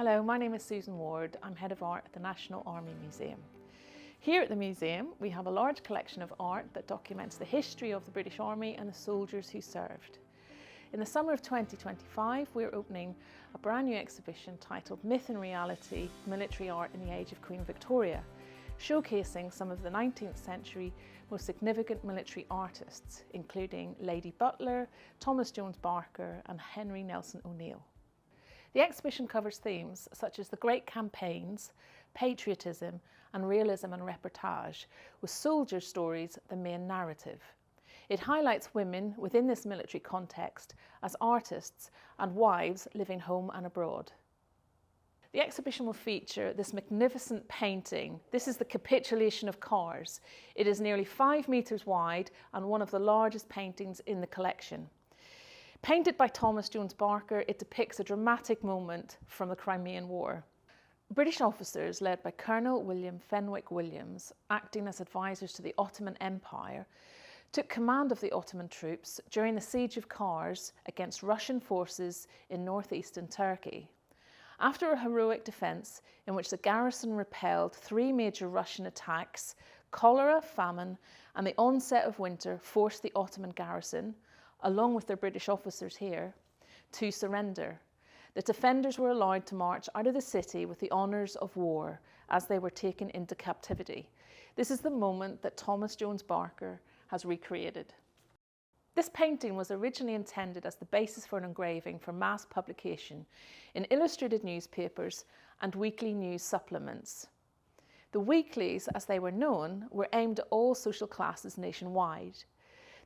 Hello, my name is Susan Ward. I'm Head of Art at the National Army Museum. Here at the museum, we have a large collection of art that documents the history of the British Army and the soldiers who served. In the summer of 2025, we're opening a brand new exhibition titled Myth and Reality: Military Art in the Age of Queen Victoria, showcasing some of the 19th century most significant military artists, including Lady Butler, Thomas Jones Barker and Henry Nelson O'Neill. The exhibition covers themes such as the Great Campaigns, patriotism and realism and reportage, with soldier stories the main narrative. It highlights women within this military context as artists and wives living home and abroad. The exhibition will feature this magnificent painting. This is the Capitulation of Kars. It is nearly 5 meters wide and one of the largest paintings in the collection. Painted by Thomas Jones Barker, it depicts a dramatic moment from the Crimean War. British officers led by Colonel William Fenwick Williams, acting as advisors to the Ottoman Empire, took command of the Ottoman troops during the siege of Kars against Russian forces in northeastern Turkey. After a heroic defence in which the garrison repelled 3 major Russian attacks, cholera, famine and the onset of winter forced the Ottoman garrison, along with their British officers here, to surrender. The defenders were allowed to march out of the city with the honours of war as they were taken into captivity. This is the moment that Thomas Jones Barker has recreated. This painting was originally intended as the basis for an engraving for mass publication in illustrated newspapers and weekly news supplements. The weeklies, as they were known, were aimed at all social classes nationwide.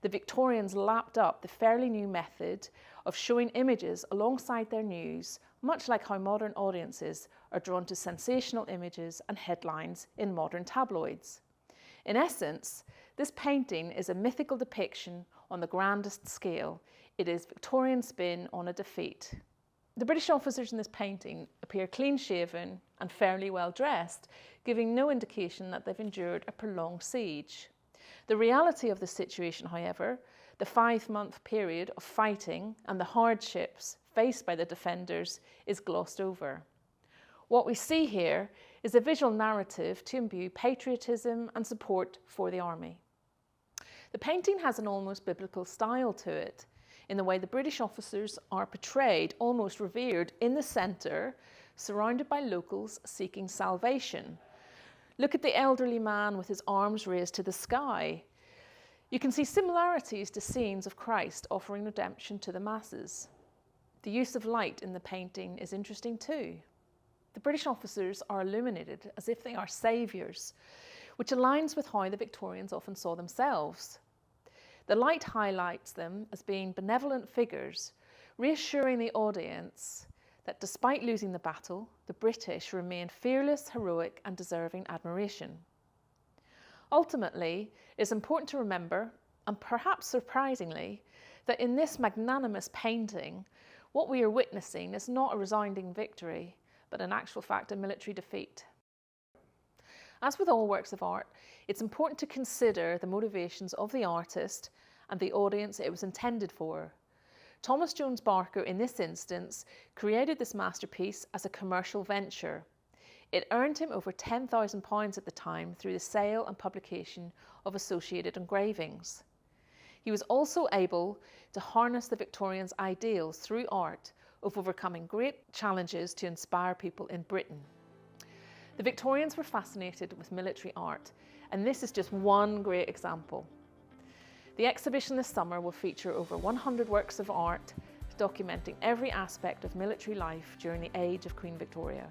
The Victorians lapped up the fairly new method of showing images alongside their news, much like how modern audiences are drawn to sensational images and headlines in modern tabloids. In essence, this painting is a mythical depiction on the grandest scale. It is Victorian spin on a defeat. The British officers in this painting appear clean-shaven and fairly well dressed, giving no indication that they've endured a prolonged siege. The reality of the situation, however, the 5-month period of fighting and the hardships faced by the defenders, is glossed over. What we see here is a visual narrative to imbue patriotism and support for the army. The painting has an almost biblical style to it, in the way the British officers are portrayed almost revered in the centre, surrounded by locals seeking salvation. Look at the elderly man with his arms raised to the sky. You can see similarities to scenes of Christ offering redemption to the masses. The use of light in the painting is interesting too. The British officers are illuminated as if they are saviours, which aligns with how the Victorians often saw themselves. The light highlights them as being benevolent figures, reassuring the audience that despite losing the battle, the British remained fearless, heroic and deserving admiration. Ultimately, it is important to remember, and perhaps surprisingly, that in this magnanimous painting, what we are witnessing is not a resounding victory, but in actual fact a military defeat. As with all works of art, it's important to consider the motivations of the artist and the audience it was intended for. Thomas Jones Barker, in this instance, created this masterpiece as a commercial venture. It earned him over £10,000 at the time through the sale and publication of associated engravings. He was also able to harness the Victorians' ideals through art of overcoming great challenges to inspire people in Britain. The Victorians were fascinated with military art, and this is just one great example. The exhibition this summer will feature over 100 works of art documenting every aspect of military life during the age of Queen Victoria.